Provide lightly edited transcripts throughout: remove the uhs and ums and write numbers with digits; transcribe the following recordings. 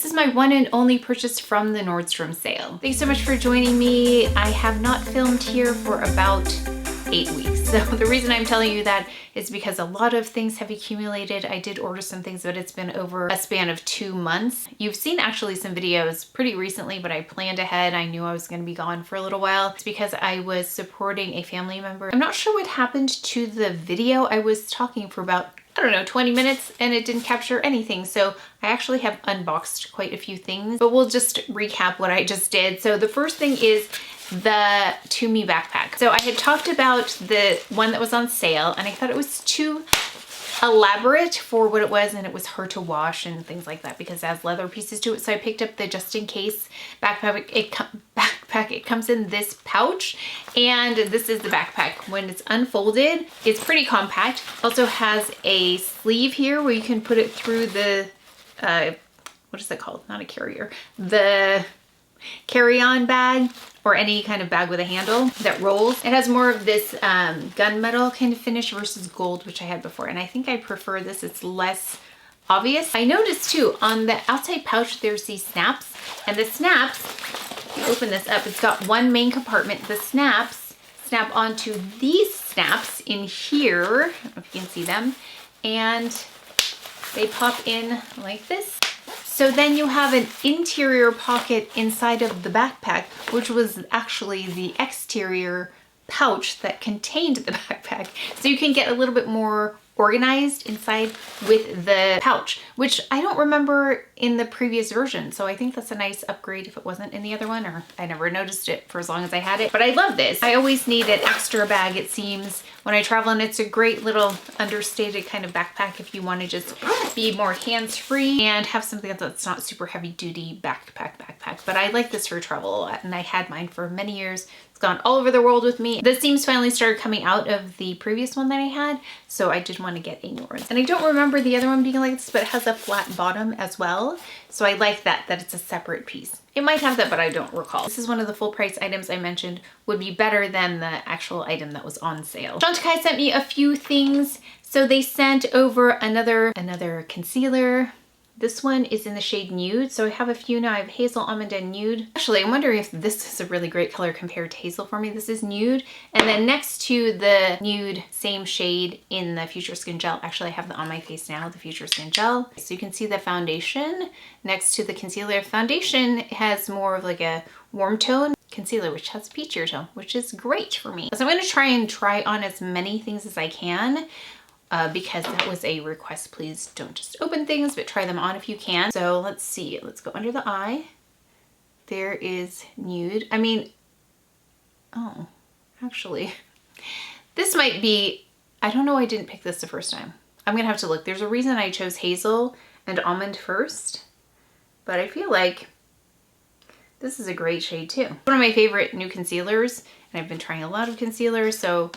This is my one and only purchase from the Nordstrom sale. Thanks so much for joining me. I have not filmed here for about 8 weeks. So the reason I'm telling you that is because a lot of things have accumulated. I did order some things, but it's been over a span of 2 months. You've seen actually some videos pretty recently, but I planned ahead. I knew I was going to be gone for a little while. It's because I was supporting a family member. I'm not sure what happened to the video. I was talking for about, I don't know, 20 minutes and it didn't capture anything. So I actually have unboxed quite a few things, but we'll just recap what I just did. So the first thing is the Tumi Backpack. So I had talked about the one that was on sale and I thought it was too elaborate for what it was, and it was hard to wash and things like that because it has leather pieces to it. So I picked up the just in case backpack. It comes in this pouch, and this is the backpack. When it's unfolded, it's pretty compact. Also has a sleeve here where you can put it through the what is it called? Not a carrier. The carry-on bag, or any kind of bag with a handle that rolls. It has more of this gunmetal kind of finish versus gold, which I had before. And I think I prefer this. It's less obvious. I noticed too, on the outside pouch, there's these snaps. And the snaps, if you open this up, it's got one main compartment. The snaps snap onto these snaps in here. I don't know if you can see them. And they pop in like this. So then you have an interior pocket inside of the backpack, which was actually the exterior pouch that contained the backpack. So you can get a little bit more organized inside with the pouch, which I don't remember in the previous version. So I think that's a nice upgrade if it wasn't in the other one, or I never noticed it for as long as I had it. But I love this. I always need an extra bag, it seems, when I travel, and it's a great little understated kind of backpack if you want to just be more hands-free and have something that's not super heavy-duty backpack. But I like this for travel a lot, and I had mine for many years. It's gone all over the world with me. The seams finally started coming out of the previous one that I had, so I did want to get a new one. And I don't remember the other one being like this, but it has a flat bottom as well. So I like that it's a separate piece. It might have that, but I don't recall. This is one of the full price items I mentioned would be better than the actual item that was on sale. Chantecaille sent me a few things. So they sent over another concealer. This one is in the shade Nude. So I have a few now. I have Hazel, Almond, and Nude. Actually, I'm wondering if this is a really great color compared to Hazel for me. This is Nude. And then next to the Nude, same shade in the Future Skin Gel. Actually, I have that on my face now, the Future Skin Gel. So you can see the foundation next to the concealer. Foundation has more of like a warm tone. Concealer, which has peach tone, which is great for me. So I'm going to try on as many things as I can. Because that was a request. Please don't just open things, but try them on if you can. So let's see. Let's go under the eye. There is Nude. I mean, oh, actually, this might be, I don't know why I didn't pick this the first time. I'm going to have to look. There's a reason I chose Hazel and Almond first, but I feel like this is a great shade too. One of my favorite new concealers, and I've been trying a lot of concealers, so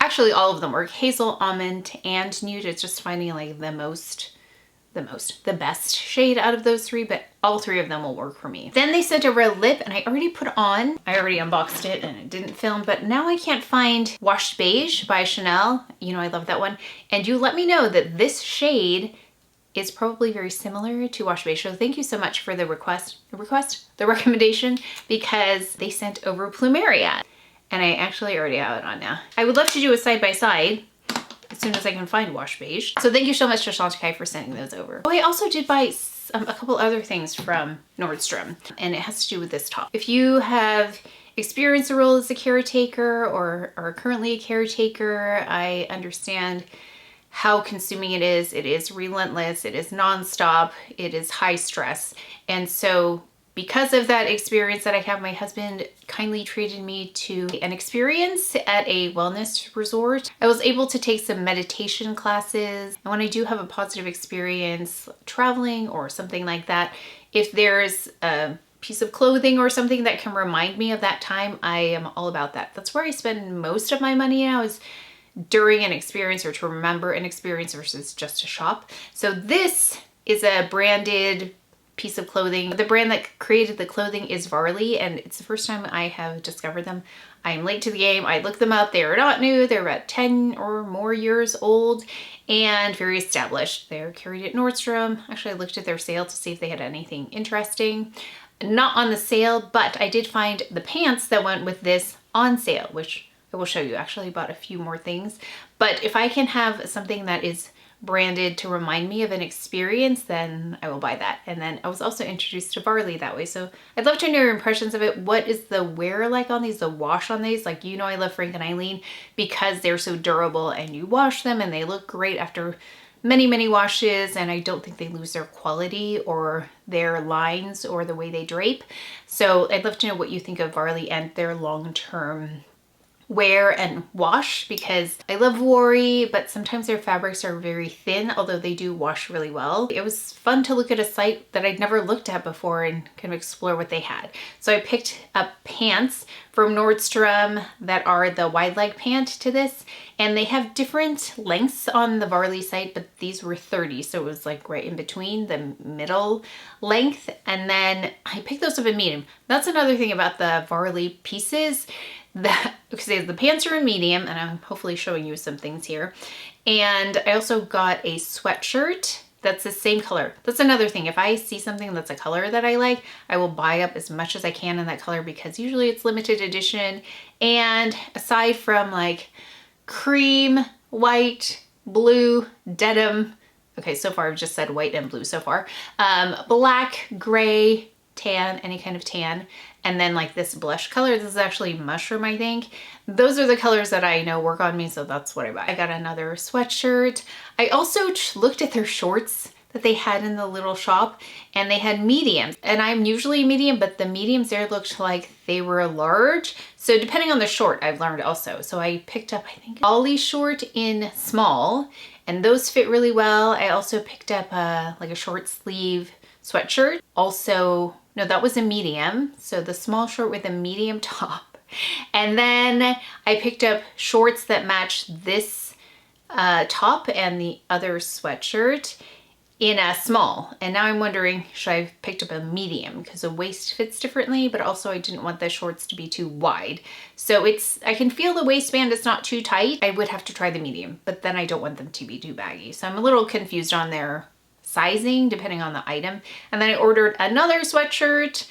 actually all of them work. Hazel, Almond, and Nude. It's just finding like the best shade out of those three, but all three of them will work for me. Then they sent over a lip, and I already unboxed it and it didn't film, but now I can't find Washed Beige by Chanel. You know, I love that one. And you let me know that this shade is probably very similar to Wash Beige. So thank you so much for the recommendation, because they sent over Plumeria. And I actually already have it on now. I would love to do a side-by-side as soon as I can find Wash Beige. So thank you so much to Chantecaille for sending those over. Oh, I also did buy a couple other things from Nordstrom, and it has to do with this top. If you have experienced a role as a caretaker or are currently a caretaker, I understand how consuming it is. It is relentless, it is nonstop, it is high stress. And so because of that experience that I have, my husband kindly treated me to an experience at a wellness resort. I was able to take some meditation classes. And when I do have a positive experience traveling or something like that, if there's a piece of clothing or something that can remind me of that time, I am all about that. That's where I spend most of my money now, is during an experience or to remember an experience versus just to shop. So this is a branded piece of clothing. The brand that created the clothing is Varley, and it's the first time I have discovered them. I'm late to the game. I looked them up. They are not new. They're about 10 or more years old and very established. They're carried at Nordstrom. Actually, I looked at their sale to see if they had anything interesting. Not on the sale, but I did find the pants that went with this on sale, which I will show you. Actually, I bought a few more things. But if I can have something that is branded to remind me of an experience, then I will buy that. And then I was also introduced to Varley that way. So I'd love to know your impressions of it. What is the wear like on these, the wash on these? Like, you know, I love Frank and Eileen because they're so durable and you wash them and they look great after many, many washes. And I don't think they lose their quality or their lines or the way they drape. So I'd love to know what you think of Varley and their long-term wear and wash, because I love Wari, but sometimes their fabrics are very thin, although they do wash really well. It was fun to look at a site that I'd never looked at before and kind of explore what they had. So I picked up pants from Nordstrom that are the wide leg pant to this, and they have different lengths on the Varley site, but these were 30, so it was like right in between the middle length. And then I picked those up in medium. That's another thing about the Varley pieces, that because the pants are in medium, and I'm hopefully showing you some things here. And I also got a sweatshirt that's the same color. That's another thing. If I see something that's a color that I like, I will buy up as much as I can in that color, because usually it's limited edition. And aside from like cream, white, blue, denim, okay, so far I've just said white and blue so far, black, gray, tan, any kind of tan, and then like this blush color. This is actually mushroom, I think. Those are the colors that I know work on me, so that's what I buy. I got another sweatshirt. I also looked at their shorts that they had in the little shop, and they had mediums, and I'm usually medium, but the mediums there looked like they were large. So depending on the short, I've learned also. So I picked up, I think, Ollie short in small, and those fit really well. I also picked up like a short sleeve sweatshirt. Also, no, that was a medium. So the small short with a medium top. And then I picked up shorts that match this top and the other sweatshirt in a small. And now I'm wondering, should I have picked up a medium? Because the waist fits differently, but also I didn't want the shorts to be too wide. So I can feel the waistband is not too tight. I would have to try the medium, but then I don't want them to be too baggy. So I'm a little confused on their sizing depending on the item. And then I ordered another sweatshirt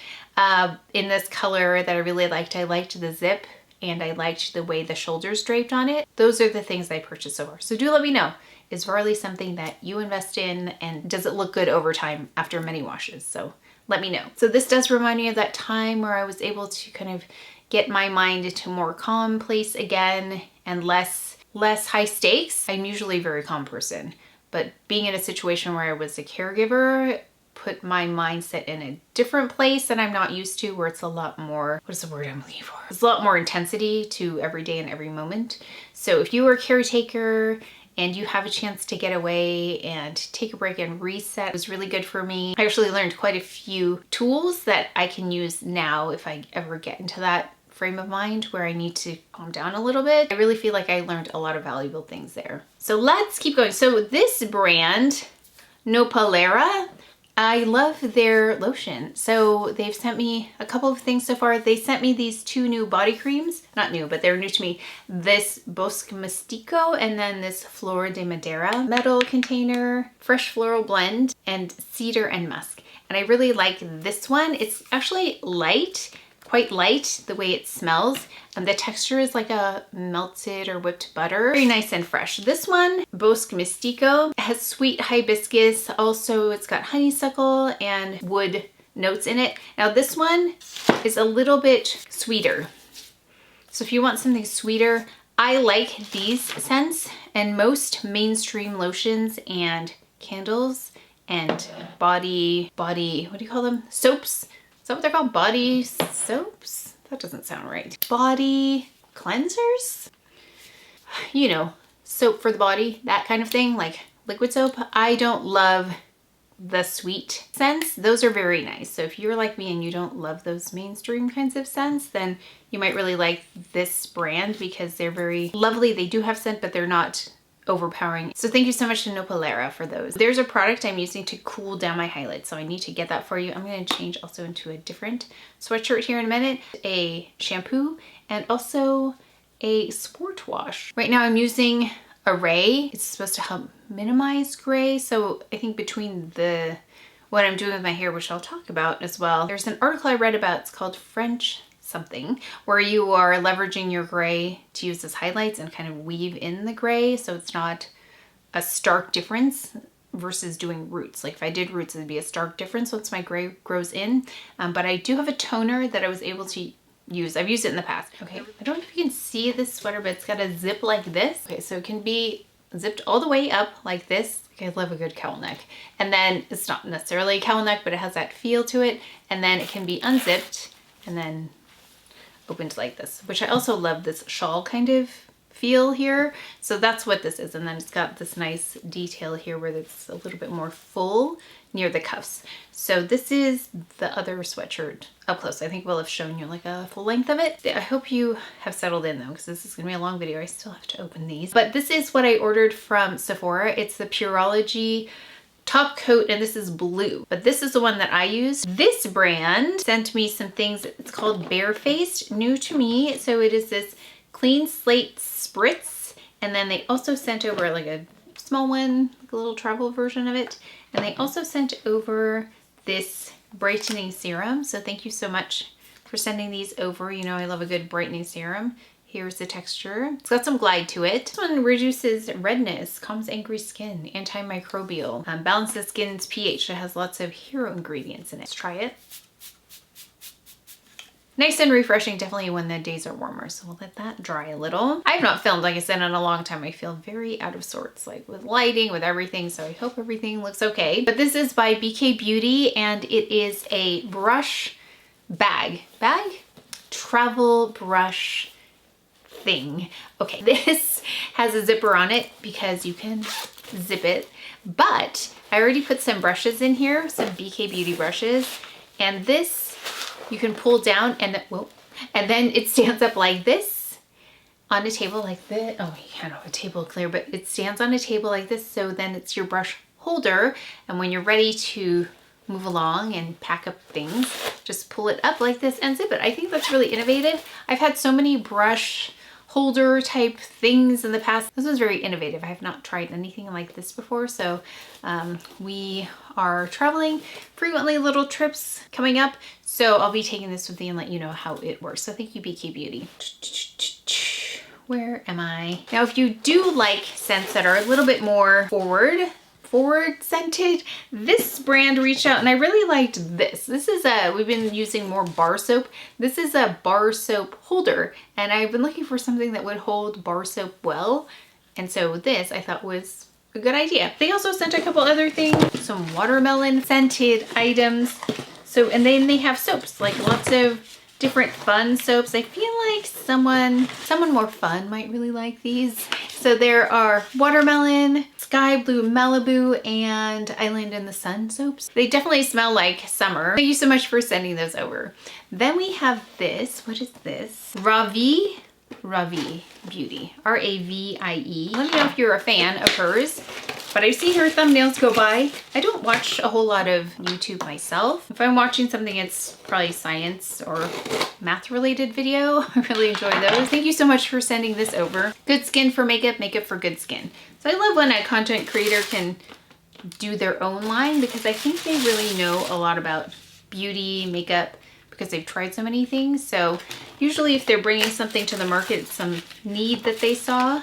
in this color that I really liked. I liked the zip and I liked the way the shoulders draped on it. Those are the things I purchased so far. So do let me know, is Varley something that you invest in, and does it look good over time after many washes? So let me know. So this does remind me of that time where I was able to kind of get my mind into a more calm place again and less high stakes. I'm usually a very calm person, but being in a situation where I was a caregiver put my mindset in a different place that I'm not used to, where it's a lot more, what is the word I'm looking for? It's a lot more intensity to every day and every moment. So if you are a caretaker and you have a chance to get away and take a break and reset, it was really good for me. I actually learned quite a few tools that I can use now if I ever get into that frame of mind where I need to calm down a little bit. I really feel like I learned a lot of valuable things there. So let's keep going. So this brand, Nopalera, I love their lotion. So they've sent me a couple of things so far. They sent me these 2 new body creams. Not new, but they're new to me. This Bosque Mystico and then this Flor de Madeira metal container, fresh floral blend, and cedar and musk. And I really like this one. It's actually light, quite light, the way it smells. And the texture is like a melted or whipped butter. Very nice and fresh. This one, Bosque Mystico, has sweet hibiscus. Also, it's got honeysuckle and wood notes in it. Now this one is a little bit sweeter. So if you want something sweeter, I like these scents, and most mainstream lotions and candles and body, what do you call them? Soaps? Is that what they're called? Body soaps? That doesn't sound right. Body cleansers? You know, soap for the body, that kind of thing, like liquid soap. I don't love the sweet scents. Those are very nice. So if you're like me and you don't love those mainstream kinds of scents, then you might really like this brand because they're very lovely. They do have scent, but they're not overpowering. So thank you so much to Nopalera for those. There's a product I'm using to cool down my highlights, so I need to get that for you. I'm going to change also into a different sweatshirt here in a minute, a shampoo and also a sport wash. Right now I'm using Aray. It's supposed to help minimize gray. So I think between what I'm doing with my hair, which I'll talk about as well, there's an article I read about, it's called French something, where you are leveraging your gray to use as highlights and kind of weave in the gray so it's not a stark difference versus doing roots. Like if I did roots, it'd be a stark difference once my gray grows in. But I do have a toner that I was able to use. I've used it in the past. Okay, I don't know if you can see this sweater, but it's got a zip like this. Okay, so it can be zipped all the way up like this. I love a good cowl neck. And then it's not necessarily a cowl neck, but it has that feel to it. And then it can be unzipped and then opened like this, which I also love this shawl kind of feel here. So that's what this is. And then it's got this nice detail here where it's a little bit more full near the cuffs. So this is the other sweatshirt up close. I think we'll have shown you like a full length of it. I hope you have settled in though, because this is gonna be a long video. I still have to open these. But this is what I ordered from Sephora. It's the Purology top coat, and this is blue, but this is the one that I use. This brand sent me some things. It's called Barefaced, new to me. So it is this clean slate spritz, and then they also sent over like a small one, like a little travel version of it, and they also sent over this brightening serum. So thank you so much for sending these over. You know I love a good brightening serum. Here's the texture. It's got some glide to it. This one reduces redness, calms angry skin, antimicrobial, balances skin's pH. It has lots of hero ingredients in it. Let's try it. Nice and refreshing, definitely when the days are warmer. So we'll let that dry a little. I have not filmed, like I said, in a long time. I feel very out of sorts, like with lighting, with everything. So I hope everything looks okay. But this is by BK Beauty, and it is a brush bag, travel brush thing. Okay, this has a zipper on it because you can zip it, but I already put some brushes in here, some BK Beauty brushes, and this you can pull down and then it stands up like this on a table like this. Oh, you can't have a table clear, but it stands on a table like this, so then it's your brush holder, and when you're ready to move along and pack up things, just pull it up like this and zip it. I think that's really innovative. I've had so many brush holder type things in the past. This was very innovative. I have not tried anything like this before. So we are traveling frequently, little trips coming up. So I'll be taking this with me and let you know how it works. So thank you, BK Beauty. Where am I? Now, if you do like scents that are a little bit more forward scented, this brand reached out and I really liked this. This is we've been using more bar soap. This is a bar soap holder, and I've been looking for something that would hold bar soap well. And so this I thought was a good idea. They also sent a couple other things, some watermelon scented items. So, and then they have soaps, like lots of different fun soaps. I feel like someone more fun might really like these. So there are watermelon, sky blue Malibu, and Island in the Sun soaps. They definitely smell like summer. Thank you so much for sending those over. Then we have this. What is this? Ravie Beauty. R-A-V-I-E. Let me know if you're a fan of hers, but I've seen her thumbnails go by. I don't watch a whole lot of YouTube myself. If I'm watching something, it's probably science or math related video. I really enjoy those. Thank you so much for sending this over. Good skin for makeup, makeup for good skin. So I love when a content creator can do their own line, because I think they really know a lot about beauty, makeup, because they've tried so many things. So usually if they're bringing something to the market, it's some need that they saw.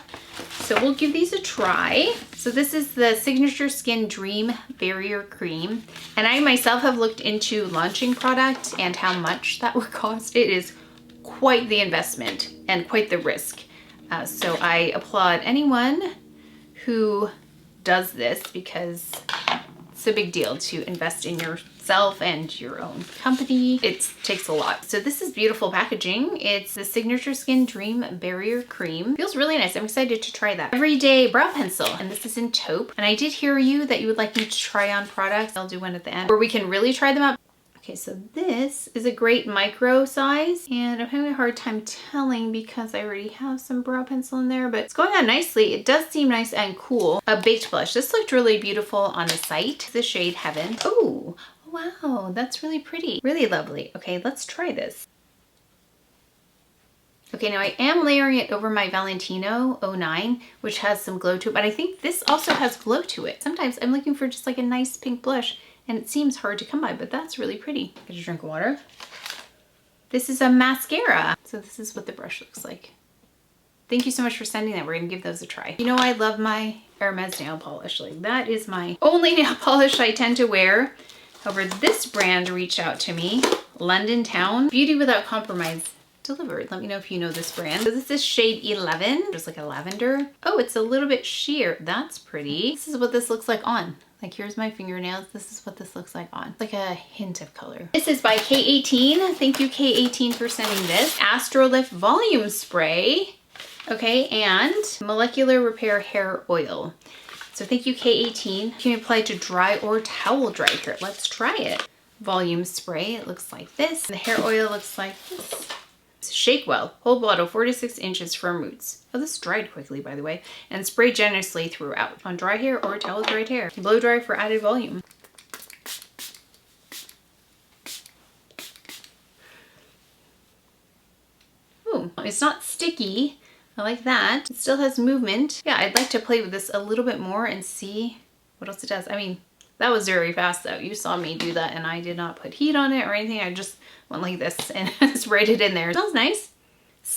So we'll give these a try. So this is the Signature Skin Dream Barrier Cream. And I myself have looked into launching product and how much that would cost. It is quite the investment and quite the risk. So I applaud anyone who does this, because it's a big deal to invest in yourself and your own company. It takes a lot. So this is beautiful packaging. It's the Signature Skin Dream Barrier Cream. Feels really nice. I'm excited to try that. Everyday Brow Pencil, and this is in taupe. And I did hear you that you would like me to try on products. I'll do one at the end where we can really try them out. Okay, so this is a great micro size, and I'm having a hard time telling because I already have some brow pencil in there, but it's going on nicely. It does seem nice and cool. A baked blush. This looked really beautiful on the site. The shade Heaven. Oh, wow, that's really pretty. Really lovely. Okay, let's try this. Okay, now I am layering it over my Valentino 09, which has some glow to it, but I think this also has glow to it. Sometimes I'm looking for just like a nice pink blush, and it seems hard to come by, but that's really pretty. Get a drink of water. This is a mascara. So this is what the brush looks like. Thank you so much for sending that. We're gonna give those a try. You know, I love my Hermes nail polish. Like, that is my only nail polish I tend to wear. However, this brand reached out to me, Londontown. Beauty Without Compromise delivered. Let me know if you know this brand. So this is shade 11, just like a lavender. Oh, it's a little bit sheer. That's pretty. This is what this looks like on. Like, here's my fingernails. This is what this looks like on. Like a hint of color. This is by K18. Thank you, K18, for sending this. Astrolift Volume Spray. Okay, and Molecular Repair Hair Oil. So thank you, K18. You can apply to dry or towel dry hair. Let's try it. Volume spray. It looks like this. The hair oil looks like this. Shake well. Whole bottle, 4 to 6 inches, firm roots. Oh, this dried quickly, by the way. And spray generously throughout on dry hair or towel dried hair. Blow dry for added volume. Ooh, it's not sticky. I like that. It still has movement. Yeah, I'd like to play with this a little bit more and see what else it does. I mean, that was very fast though. You saw me do that, and I did not put heat on it or anything. I just went like this and sprayed it in there. It smells nice.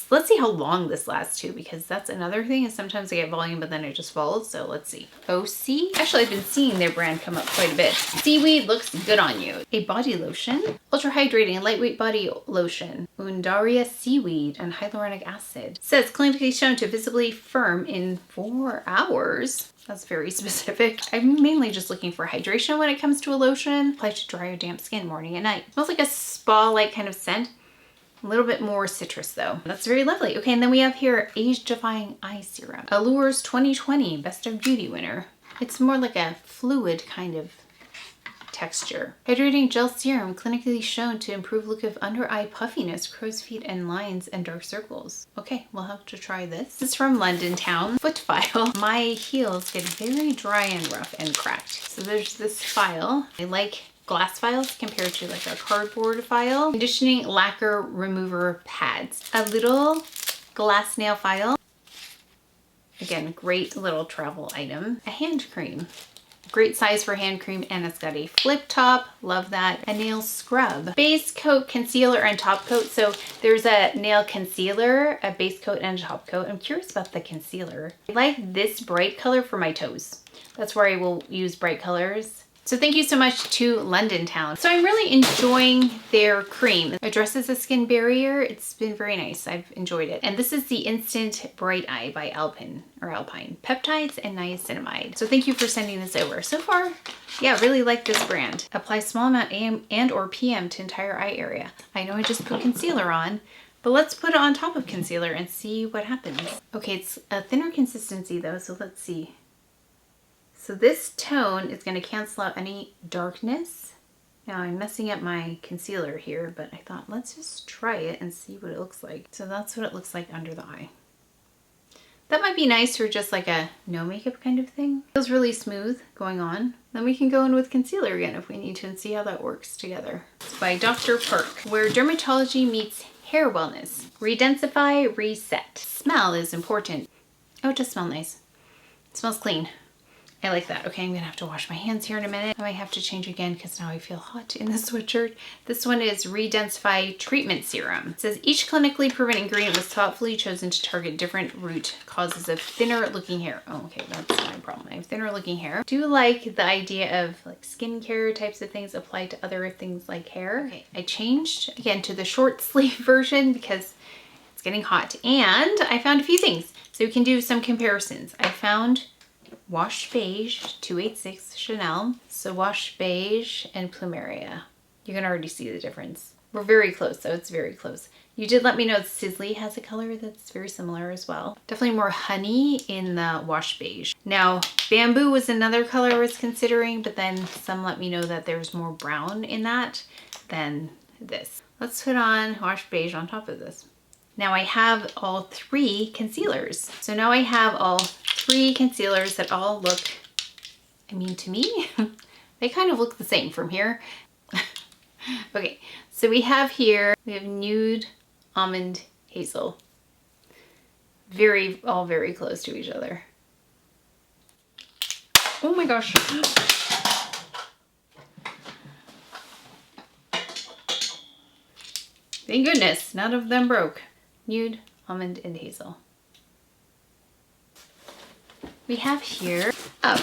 Let's see how long this lasts too, because that's another thing, is sometimes I get volume but then it just falls. So let's see. Osea. Actually, I've been seeing their brand come up quite a bit. Seaweed looks good on you. A body lotion. Ultra hydrating lightweight body lotion. Undaria seaweed and hyaluronic acid. It says clinically shown to visibly firm in 4 hours. That's very specific. I'm mainly just looking for hydration when it comes to a lotion. Apply to dry or damp skin morning and night. It smells like a spa-like kind of scent. A little bit more citrus though. That's very lovely. Okay, and then we have here Age Defying Eye Serum. Allures 2020 Best of Beauty winner. It's more like a fluid kind of texture. Hydrating Gel Serum clinically shown to improve look of under eye puffiness, crow's feet and lines and dark circles. Okay, we'll have to try this. This is from Londontown. Foot file. My heels get very dry and rough and cracked. So there's this file. I like glass files compared to like a cardboard file. Conditioning lacquer remover pads. A little glass nail file. Again, great little travel item. A hand cream. Great size for hand cream, and it's got a flip top. Love that. A nail scrub. Base coat, concealer, and top coat. So there's a nail concealer, a base coat, and a top coat. I'm curious about the concealer. I like this bright color for my toes. That's where I will use bright colors. So thank you so much to Londontown. So I'm really enjoying their cream. It addresses the skin barrier. It's been very nice. I've enjoyed it. And this is the Instant Bright Eye by Alpyn Peptides and Niacinamide. So thank you for sending this over. So far, yeah, really like this brand. Apply small amount AM and or PM to entire eye area. I know I just put concealer on, but let's put it on top of concealer and see what happens. Okay, it's a thinner consistency though, so let's see. So this tone is going to cancel out any darkness. Now I'm messing up my concealer here, but I thought let's just try it and see what it looks like. So that's what it looks like under the eye. That might be nice for just like a no makeup kind of thing. Feels really smooth going on. Then we can go in with concealer again if we need to and see how that works together. It's by Dr. Perk, where dermatology meets hair wellness. Redensify, reset. Smell is important. Oh, it does smell nice. It smells clean. I like that. Okay, I'm gonna have to wash my hands here in a minute. I might have to change again because now I feel hot in the sweatshirt. This one is Redensify Treatment Serum. It says each clinically proven ingredient was thoughtfully chosen to target different root causes of thinner looking hair. Oh, okay, that's my problem. I have thinner looking hair. Do like the idea of like skincare types of things applied to other things like hair. Okay, I changed again to the short sleeve version because it's getting hot, and I found a few things. So we can do some comparisons. I found Wash Beige 286 Chanel. So Wash Beige and Plumeria. You can already see the difference. We're very close though, it's very close. You did let me know Sisley has a color that's very similar as well. Definitely more honey in the Wash Beige. Now, Bamboo was another color I was considering, but then some let me know that there's more brown in that. than this. Let's put on Wash Beige on top of this. Now I have all 3 concealers. So now I have all 3 concealers that all look, I mean, to me, they kind of look the same from here. Okay, so we have Nude, Almond, Hazel. All very close to each other. Oh my gosh. Thank goodness, none of them broke. Nude, Almond, and Hazel. We have here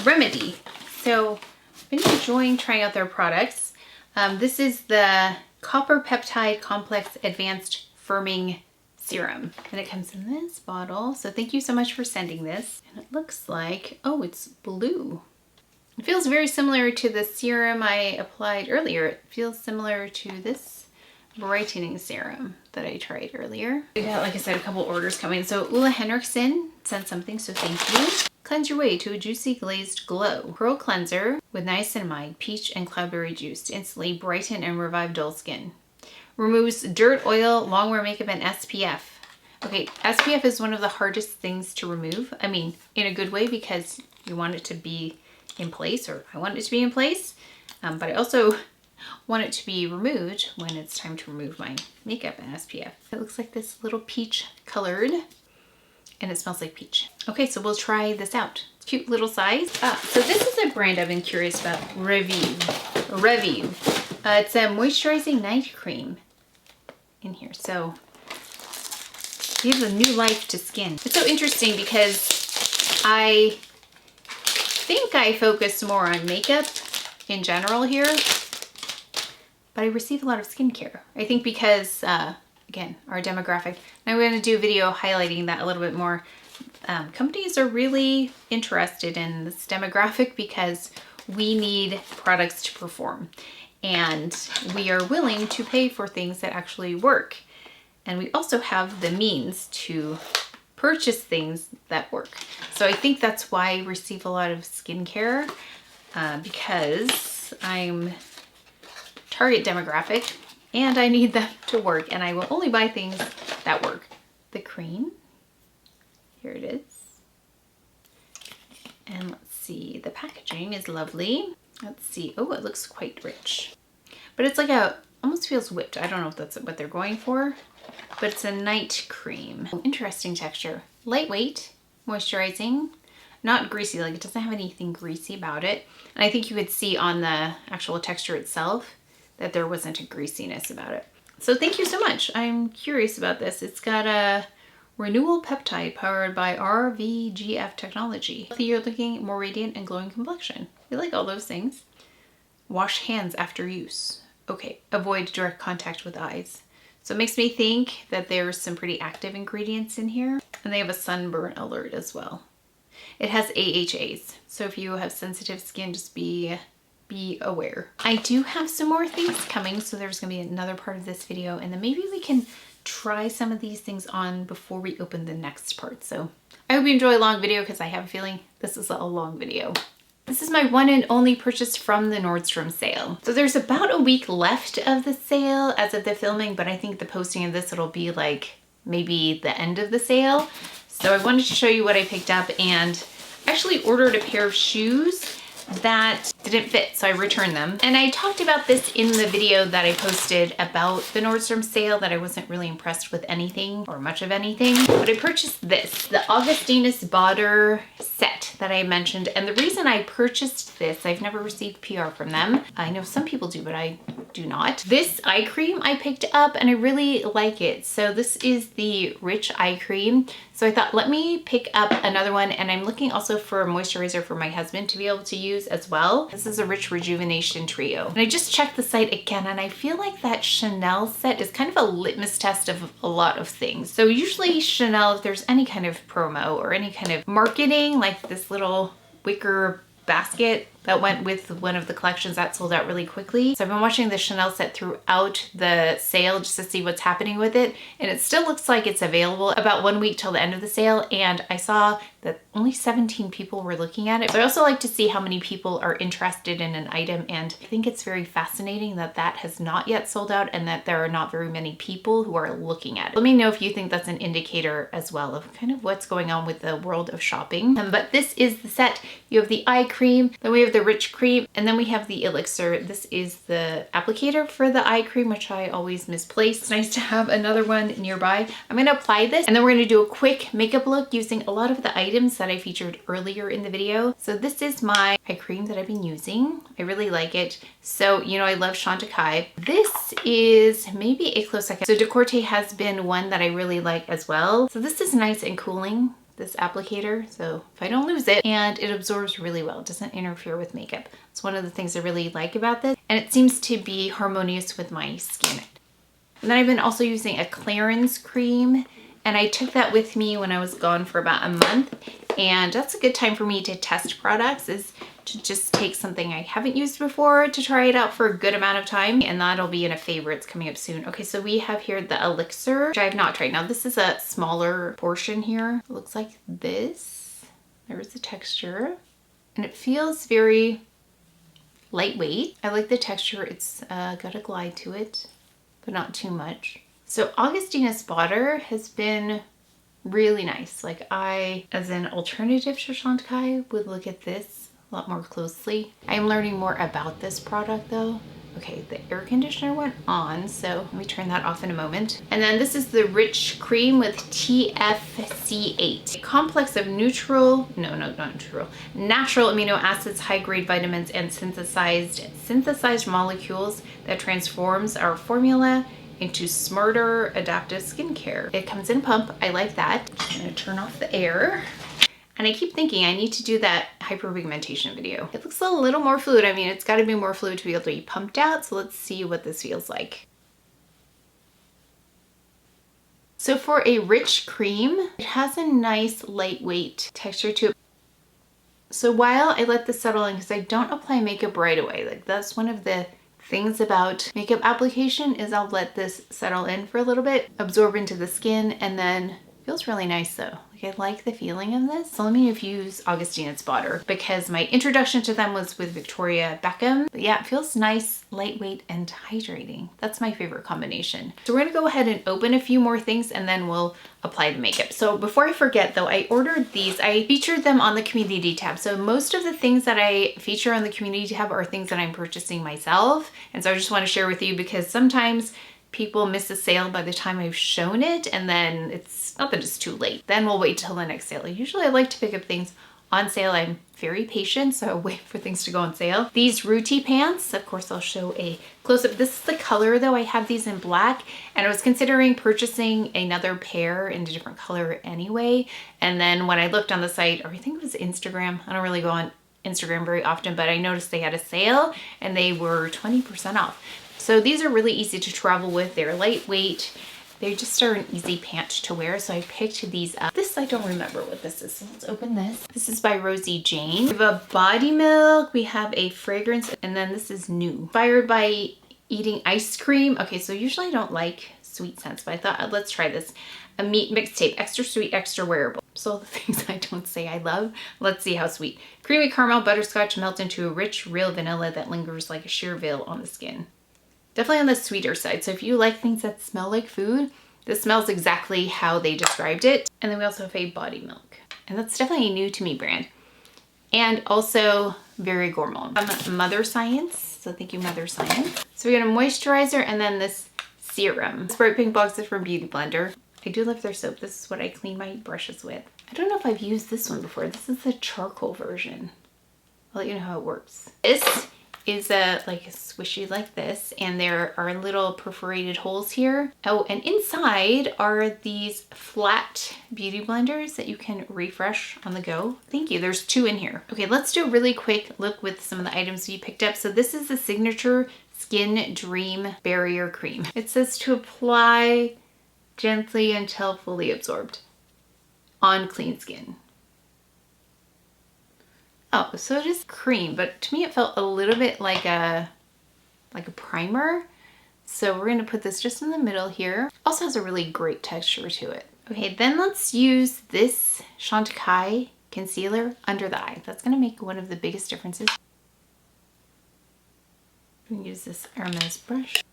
Remedy. So I've been enjoying trying out their products. This is the Copper Peptide Complex Advanced Firming Serum. And it comes in this bottle. So thank you so much for sending this. And it looks like, oh, it's blue. It feels very similar to the serum I applied earlier. It feels similar to this Brightening Serum that I tried earlier. We got, like I said, a couple orders coming. So Ulla Henrickson sent something, so thank you. Cleanse your way to a juicy glazed glow. Pearl cleanser with niacinamide, peach, and cloudberry juice to instantly brighten and revive dull skin. Removes dirt, oil, longwear makeup, and SPF. Okay, SPF is one of the hardest things to remove. I mean, in a good way, because you want it to be in place, or I want it to be in place, but I also want it to be removed when it's time to remove my makeup and SPF. It looks like this little peach colored, and it smells like peach. Okay, so we'll try this out. Cute little size. So this is a brand I've been curious about, Ravie. It's a moisturizing night cream in here. So it gives a new life to skin. It's so interesting because I think I focus more on makeup in general here, but I receive a lot of skincare. I think because, again, our demographic. And I'm going to do a video highlighting that a little bit more. Companies are really interested in this demographic because we need products to perform. And we are willing to pay for things that actually work. And we also have the means to purchase things that work. So I think that's why I receive a lot of skincare, because I'm target demographic and I need them to work, and I will only buy things that work. The cream, here it is. And let's see, the packaging is lovely. Let's see, oh, it looks quite rich. But it's like almost feels whipped. I don't know if that's what they're going for, but it's a night cream. Interesting texture. Lightweight, moisturizing, not greasy, like it doesn't have anything greasy about it. And I think you could see on the actual texture itself that there wasn't a greasiness about it. So thank you so much. I'm curious about this. It's got a Renewal peptide powered by RVGF technology. Healthier looking, more radiant, and glowing complexion. We like all those things. Wash hands after use. Okay, avoid direct contact with eyes. So it makes me think that there's some pretty active ingredients in here. And they have a sunburn alert as well. It has AHAs. So if you have sensitive skin, just be aware. I do have some more things coming, so there's gonna be another part of this video, and then maybe we can try some of these things on before we open the next part. So I hope you enjoy a long video because I have a feeling this is a long video. This is my one and only purchase from the Nordstrom sale. So there's about a week left of the sale as of the filming, but I think the posting of this, it'll be like maybe the end of the sale. So I wanted to show you what I picked up, and actually ordered a pair of shoes that didn't fit, so I returned them. And I talked about this in the video that I posted about the Nordstrom sale, that I wasn't really impressed with anything or much of anything. But I purchased this, the Augustinus Bader Set that I mentioned. And the reason I purchased this, I've never received PR from them. I know some people do, but I do not. This eye cream I picked up and I really like it. So this is the Rich Eye Cream. So I thought, let me pick up another one, and I'm looking also for a moisturizer for my husband to be able to use as well. This is a Rich Rejuvenation Trio. And I just checked the site again, and I feel like that Chanel set is kind of a litmus test of a lot of things. So usually Chanel, if there's any kind of promo or any kind of marketing, like this little wicker basket that went with one of the collections that sold out really quickly. So I've been watching the Chanel set throughout the sale just to see what's happening with it. And it still looks like it's available about 1 week till the end of the sale. And I saw that only 17 people were looking at it. But I also like to see how many people are interested in an item. And I think it's very fascinating that that has not yet sold out and that there are not very many people who are looking at it. Let me know if you think that's an indicator as well of kind of what's going on with the world of shopping. But this is the set. You have the eye cream, then we have the rich cream, and then we have the elixir. This is the applicator for the eye cream, which I always misplace. It's nice to have another one nearby. I'm going to apply this and then we're going to do a quick makeup look using a lot of the items that I featured earlier in the video. So this is my eye cream that I've been using. I really like it. So, you know, I love Chantecaille. This is maybe a close second. So Decorte has been one that I really like as well. So this is nice and cooling, this applicator, so if I don't lose it, and it absorbs really well. It doesn't interfere with makeup. It's one of the things I really like about this, and it seems to be harmonious with my skin. And then I've been also using a Clarins cream, and I took that with me when I was gone for about a month, and that's a good time for me to test products, is to just take something I haven't used before to try it out for a good amount of time, and that'll be in a favorites coming up soon. Okay, so we have here the elixir, which I have not tried. Now this is a smaller portion here. It looks like this. There's the texture, and it feels very lightweight. I like the texture. It's got a glide to it, but not too much. So Augustinus Bader has been really nice. Like, I, as an alternative to Chantecaille, would look at this a lot more closely. I am learning more about this product though. Okay, the air conditioner went on, so let me turn that off in a moment. And then this is the rich cream with TFC8. A complex of natural amino acids, high-grade vitamins, and synthesized molecules that transforms our formula into smarter adaptive skincare. It comes in a pump. I like that. I'm gonna turn off the air. And I keep thinking I need to do that hyperpigmentation video. It looks a little more fluid. I mean, it's got to be more fluid to be able to be pumped out. So let's see what this feels like. So for a rich cream, it has a nice lightweight texture to it. So while I let this settle in, because I don't apply makeup right away, like that's one of the things about makeup application is I'll let this settle in for a little bit, absorb into the skin, and then it feels really nice though. Like, I like the feeling of this. So let me use Augustinus Bader because my introduction to them was with Victoria Beckham. But yeah, it feels nice, lightweight, and hydrating. That's my favorite combination. So we're gonna go ahead and open a few more things and then we'll apply the makeup. So before I forget though, I ordered these. I featured them on the community tab. So most of the things that I feature on the community tab are things that I'm purchasing myself. And so I just want to share with you because sometimes people miss a sale by the time I've shown it, and then it's not that it's too late. Then we'll wait till the next sale. Usually I like to pick up things on sale. I'm very patient, so I wait for things to go on sale. These Ruti pants, of course, I'll show a close-up. This is the color though. I have these in black, and I was considering purchasing another pair in a different color anyway. And then when I looked on the site, or I think it was Instagram, I don't really go on Instagram very often, but I noticed they had a sale and they were 20% off. So these are really easy to travel with. They're lightweight. They just are an easy pant to wear. So I picked these up. This, I don't remember what this is. So let's open this. This is by Rosie Jane. We have a body milk. We have a fragrance. And then this is Nude. Inspired by eating ice cream. Okay, so usually I don't like sweet scents, but I thought, let's try this. A meat mixtape, extra sweet, extra wearable. So the things I don't say I love. Let's see how sweet. Creamy caramel butterscotch melt into a rich, real vanilla that lingers like a sheer veil on the skin. Definitely on the sweeter side. So if you like things that smell like food, this smells exactly how they described it. And then we also have a body milk. And that's definitely a new to me brand. And also very gourmand. From Mother Science. So thank you, Mother Science. So we got a moisturizer and then this serum. This bright pink box is from Beauty Blender. I do love their soap. This is what I clean my brushes with. I don't know if I've used this one before. This is the charcoal version. I'll let you know how it works. This is like a swishy like this, and there are little perforated holes here. Oh, and inside are these flat beauty blenders that you can refresh on the go. Thank you, there's 2 in here. Okay, let's do a really quick look with some of the items we picked up. So this is the Signature Skin Dream Barrier Cream. It says to apply gently until fully absorbed on clean skin. Oh, so it is cream, but to me it felt a little bit like a primer. So we're gonna put this just in the middle here. Also has a really great texture to it. Okay, then let's use this Chantecaille concealer under the eye. That's gonna make one of the biggest differences. I'm gonna use this Hermes brush.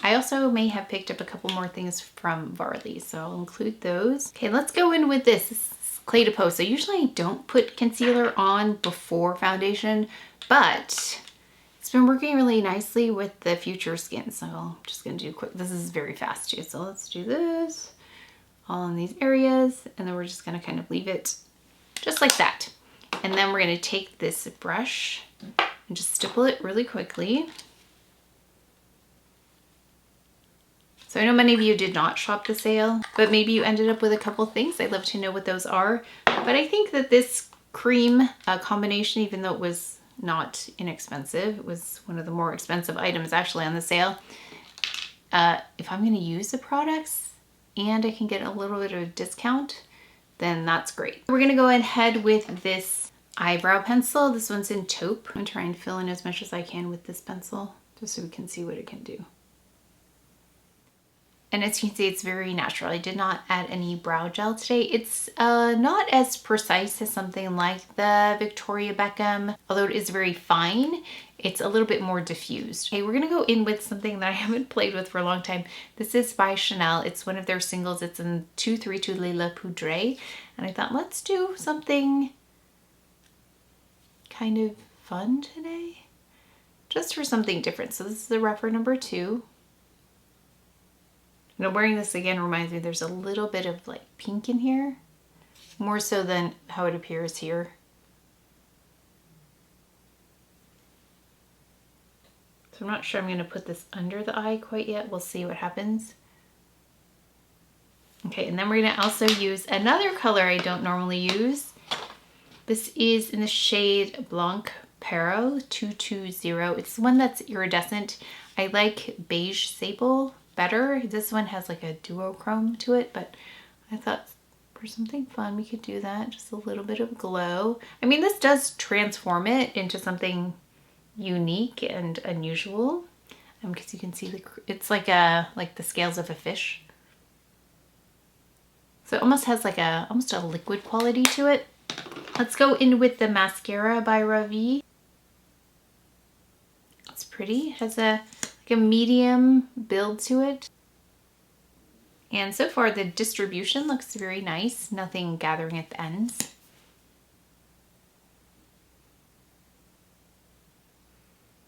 I also may have picked up a couple more things from Varley, so I'll include those. Okay, let's go in with this. This is Clé de Peau. So usually I don't put concealer on before foundation, but it's been working really nicely with the Future Skin. So I'm just gonna do quick. This is very fast too. So let's do this all in these areas, and then we're just gonna kind of leave it just like that. And then we're gonna take this brush and just stipple it really quickly. So I know many of you did not shop the sale, but maybe you ended up with a couple things. I'd love to know what those are. But I think that this cream combination, even though it was not inexpensive, it was one of the more expensive items actually on the sale. If I'm gonna use the products and I can get a little bit of a discount, then that's great. We're gonna go ahead with this eyebrow pencil. This one's in Taupe. I'm gonna try and fill in as much as I can with this pencil, just so we can see what it can do. And as you can see, it's very natural. I did not add any brow gel today. It's not as precise as something like the Victoria Beckham, although it is very fine. It's a little bit more diffused. Okay, we're gonna go in with something that I haven't played with for a long time. This is by Chanel. It's one of their singles. It's in 232 Le La Poudre. And I thought, let's do something kind of fun today, just for something different. So this is the rougher number 2. You know, wearing this again reminds me there's a little bit of like pink in here, more so than how it appears here. So I'm not sure I'm going to put this under the eye quite yet. We'll see what happens. Okay, and then we're going to also use another color I don't normally use. This is in the shade Blanc Pero 220. It's the one that's iridescent. I like Beige Sable better. This one has like a duochrome to it, but I thought for something fun we could do that. Just a little bit of glow. I mean, this does transform it into something unique and unusual, because you can see it's like the scales of a fish. So it almost has like almost a liquid quality to it. Let's go in with the mascara by Ravie. It's pretty. It has a medium build to it. And so far the distribution looks very nice. Nothing gathering at the ends.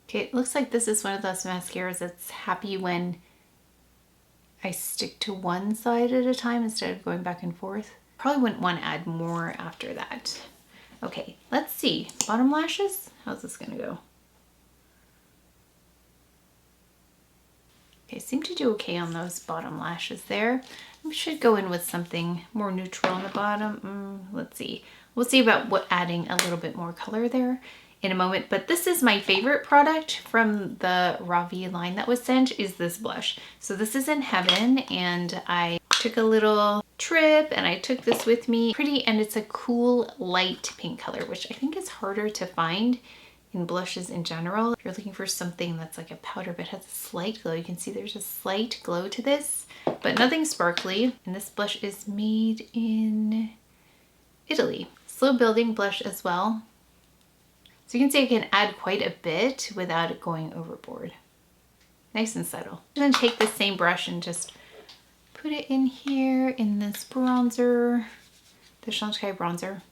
Okay, it looks like this is one of those mascaras that's happy when I stick to one side at a time instead of going back and forth. Probably wouldn't want to add more after that. Okay, let's see. Bottom lashes? How's this gonna go? Okay, seem to do okay on those bottom lashes there. We should go in with something more neutral on the bottom. Let's see. We'll see about adding a little bit more color there in a moment. But this is my favorite product from the Ravie line that was sent, is this blush. So this is in Heaven, and I took a little trip and I took this with me. Pretty, and it's a cool light pink color, which I think is harder to find in blushes in general. If you're looking for something that's like a powder but has a slight glow, you can see there's a slight glow to this, but nothing sparkly. And this blush is made in Italy. Slow building blush as well. So you can see I can add quite a bit without it going overboard. Nice and subtle. And then take the same brush and just put it in here in this bronzer, the Chantecaille bronzer.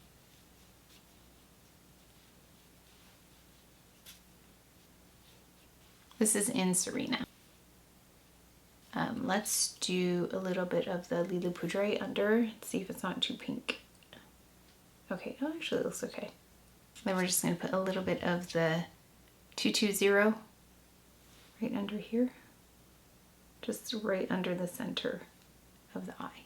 This is in Serena. Let's do a little bit of the Le La Poudre under, see if it's not too pink. Okay, oh, actually it looks okay. Then we're just gonna put a little bit of the 220 right under here. Just right under the center of the eye.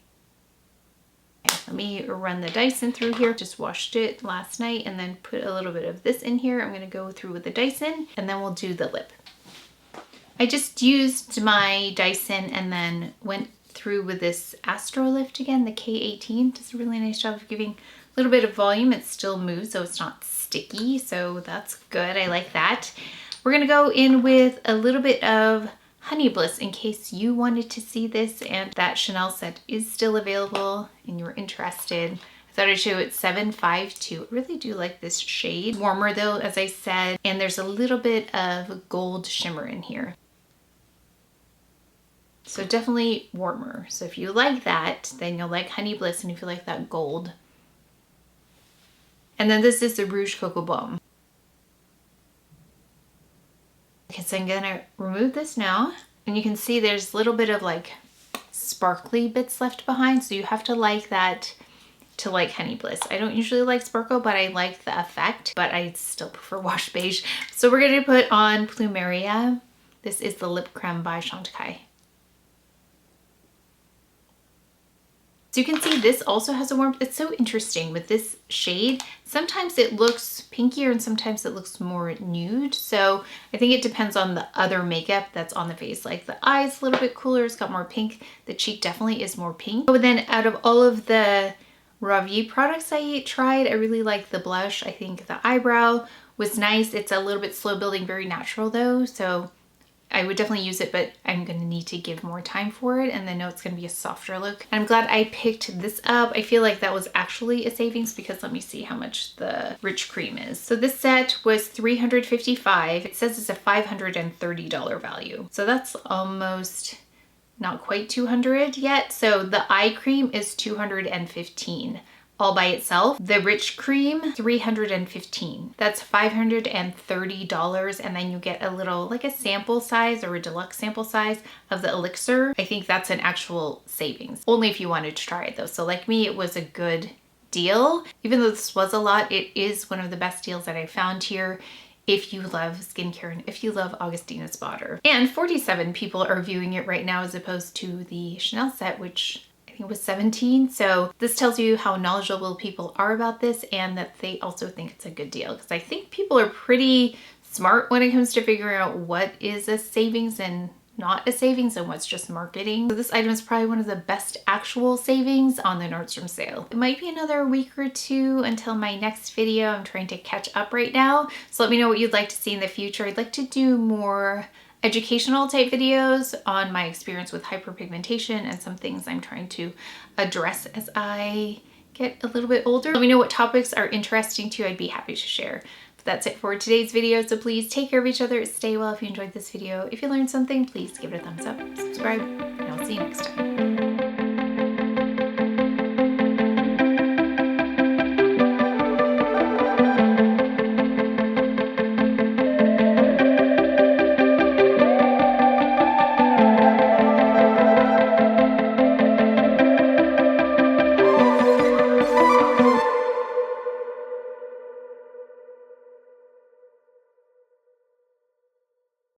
Okay, let me run the Dyson through here. Just washed it last night and then put a little bit of this in here. I'm gonna go through with the Dyson and then we'll do the lip. I just used my Dyson and then went through with this Astro Lift again, the K18. Does a really nice job of giving little bit of volume. It still moves, so it's not sticky, so that's good. I like that. We're gonna go in with a little bit of Honey Bliss in case you wanted to see this, and that Chanel set is still available and you're interested. I thought I'd show you it's 752. I really do like this shade. Warmer though, as I said, and there's a little bit of gold shimmer in here. So definitely warmer. So if you like that, then you'll like Honey Bliss, and if you like that gold. And then this is the Rouge Coco Baume. Okay, so I'm gonna remove this now, and you can see there's a little bit of like sparkly bits left behind, so you have to like that to like Honey Bliss. I don't usually like sparkle, but I like the effect, but I still prefer wash beige. So we're gonna put on Plumeria. This is the lip creme by Chantecaille. So you can see this also has a warmth. It's so interesting with this shade. Sometimes it looks pinkier and sometimes it looks more nude. So I think it depends on the other makeup that's on the face. Like the eye's a little bit cooler, it's got more pink. The cheek definitely is more pink. But then out of all of the Ravie products I tried, I really like the blush. I think the eyebrow was nice. It's a little bit slow building, very natural though. So I would definitely use it, but I'm gonna need to give more time for it, and then know it's gonna be a softer look. And I'm glad I picked this up. I feel like that was actually a savings because let me see how much the Rich Cream is. So this set was $355. It says it's a $530 value. So that's almost not quite 200 yet. So the eye cream is 215. All by itself. The Rich Cream, 315. That's $530, and then you get a little, like a sample size or a deluxe sample size of the elixir. I think that's an actual savings. Only if you wanted to try it though. So like me, it was a good deal. Even though this was a lot, it is one of the best deals that I found here if you love skincare and if you love Augustinus Bader. And 47 people are viewing it right now as opposed to the Chanel set, which I think it was 17. So this tells you how knowledgeable people are about this and that they also think it's a good deal, because I think people are pretty smart when it comes to figuring out what is a savings and not a savings and what's just marketing. So this item is probably one of the best actual savings on the Nordstrom sale. It might be another week or two until my next video. I'm trying to catch up right now. So let me know what you'd like to see in the future. I'd like to do more educational type videos on my experience with hyperpigmentation and some things I'm trying to address as I get a little bit older. Let me know what topics are interesting to you. I'd be happy to share. But that's it for today's video. So please take care of each other. Stay well if you enjoyed this video. If you learned something, please give it a thumbs up, subscribe, and I'll see you next time.